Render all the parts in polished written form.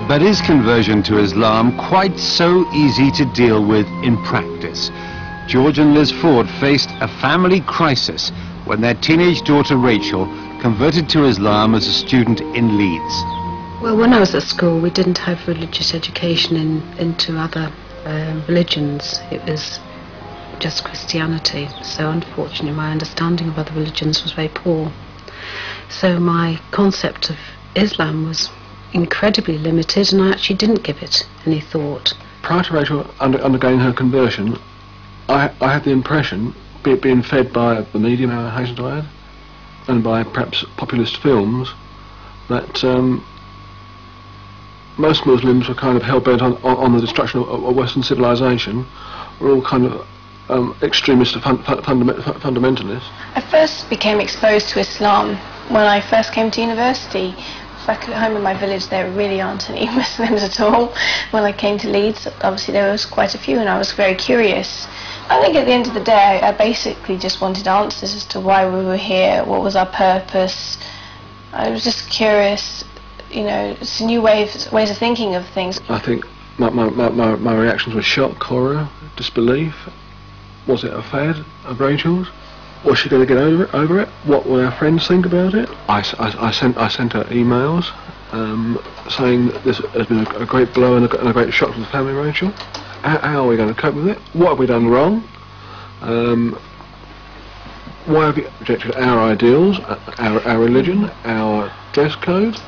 But is conversion to Islam quite so easy to deal with in practice? George and Liz Ford faced a family crisis when their teenage daughter Rachel converted to Islam as a student in Leeds. Well, when I was at school, we didn't have religious education into other religions. It was just Christianity. So unfortunately, my understanding of other religions was very poor. So my concept of Islam was incredibly limited, and I actually didn't give it any thought. Prior to Rachel undergoing her conversion, I had the impression, be it being fed by the media, I hasten to add, and by perhaps populist films, that most Muslims were kind of hell-bent on the destruction of Western civilization. We're all kind of extremist fundamentalists. I first became exposed to Islam when I first came to university. Back at home in my village there really aren't any Muslims at all. When I came to Leeds, obviously there was quite a few, and I was very curious. I think at the end of the day I basically just wanted answers as to why we were here, what was our purpose. I was just curious, you know, it's a new ways of thinking of things. I think my reactions were shock, horror, disbelief. Was it a fad of Rachel's? Was she going to get over it? What will our friends think about it? I sent her emails saying that this has been a great blow and a great shock to the family, Rachel. How are we going to cope with it? What have we done wrong? Why have you rejected our ideals, our religion, our dress code,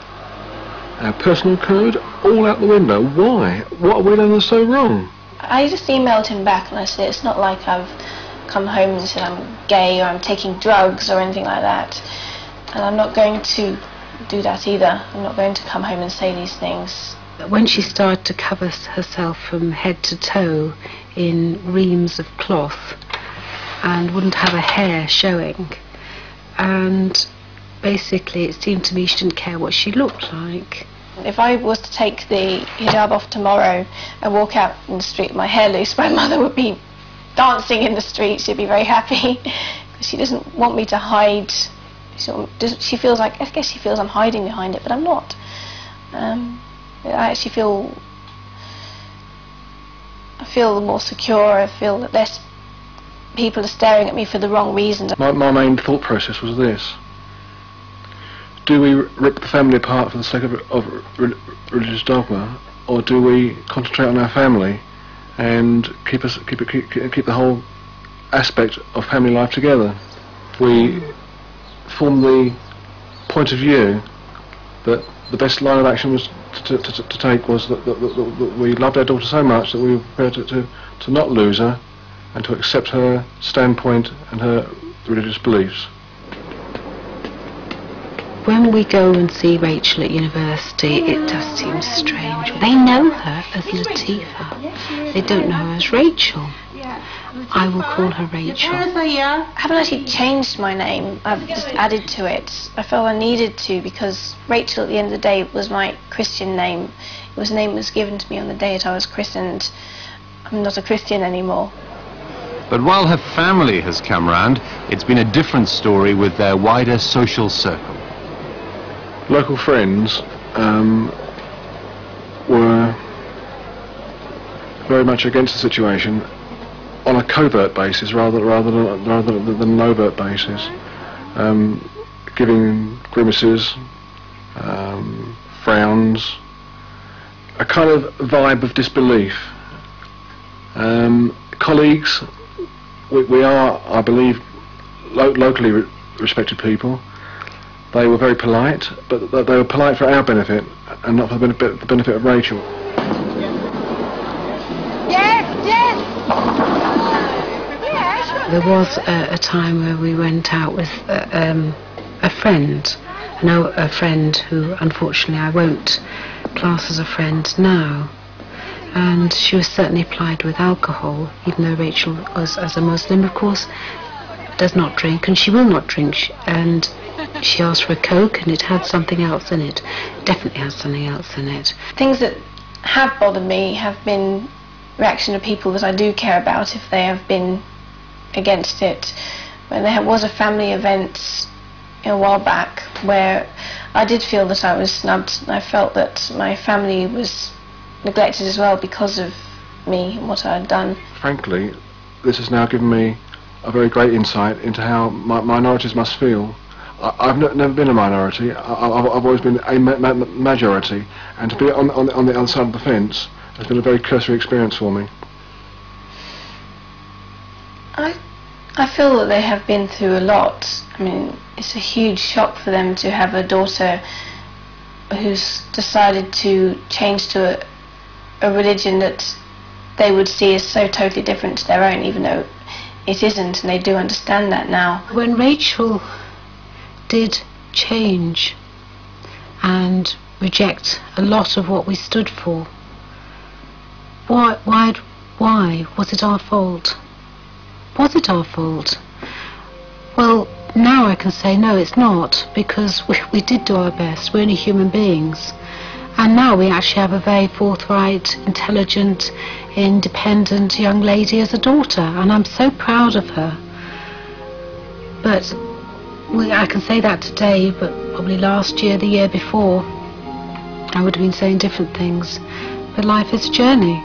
our personal code, all out the window? Why? What have we done that's so wrong? I just emailed him back and I said, it's not like I've come home and said I'm gay or I'm taking drugs or anything like that. And I'm not going to do that either. I'm not going to come home and say these things. When she started to cover herself from head to toe in reams of cloth and wouldn't have her hair showing, and basically it seemed to me she didn't care what she looked like. If I was to take the hijab off tomorrow and walk out in the street with my hair loose, my mother would be dancing in the street. She'd be very happy because she doesn't want me to hide. She feels like, I guess she feels I'm hiding behind it, but I'm not. I actually feel more secure. I feel that less people are staring at me for the wrong reasons. My main thought process was this: do we rip the family apart for the sake of religious dogma, or do we concentrate on our family and keep the whole aspect of family life together? We formed the point of view that the best line of action was to take was that we loved our daughter so much that we were prepared to not lose her and to accept her standpoint and her religious beliefs. When we go and see Rachel at university, it does seem strange. They know her as Latifa. They don't know her as Rachel. I will call her Rachel. I haven't actually changed my name. I've just added to it. I felt I needed to because Rachel, at the end of the day, was my Christian name. It was a name that was given to me on the day that I was christened. I'm not a Christian anymore. But while her family has come round, it's been a different story with their wider social circle. Local friends were very much against the situation on a covert basis rather than an overt basis, giving grimaces, frowns, a kind of vibe of disbelief. Colleagues, we are, I believe, locally respected people. They were very polite, but they were polite for our benefit and not for the benefit of Rachel. There was a time where we went out with a friend. I know a friend who, unfortunately, I won't class as a friend now. And she was certainly plied with alcohol, even though Rachel was, as a Muslim, of course, does not drink, and she will not drink. And she asked for a Coke, and it had something else in it. Definitely has something else in it. Things that have bothered me have been reaction of people that I do care about if they have been against it. When there was a family event a while back where I did feel that I was snubbed. I felt that my family was neglected as well because of me and what I had done. Frankly, this has now given me a very great insight into how minorities must feel. I've never been a minority. I've always been a majority, and to be on the other side of the fence has been a very cursory experience for me. I feel that they have been through a lot. I mean, it's a huge shock for them to have a daughter who's decided to change to a religion that they would see as so totally different to their own, even though it isn't, and they do understand that now. When Rachel did change and reject a lot of what we stood for, why was it our fault? Was it our fault? Well, now I can say no, it's not, because we did do our best. We're only human beings. And now we actually have a very forthright, intelligent, independent young lady as a daughter, and I'm so proud of her. But I can say that today, but probably last year, the year before, I would have been saying different things. But life is a journey.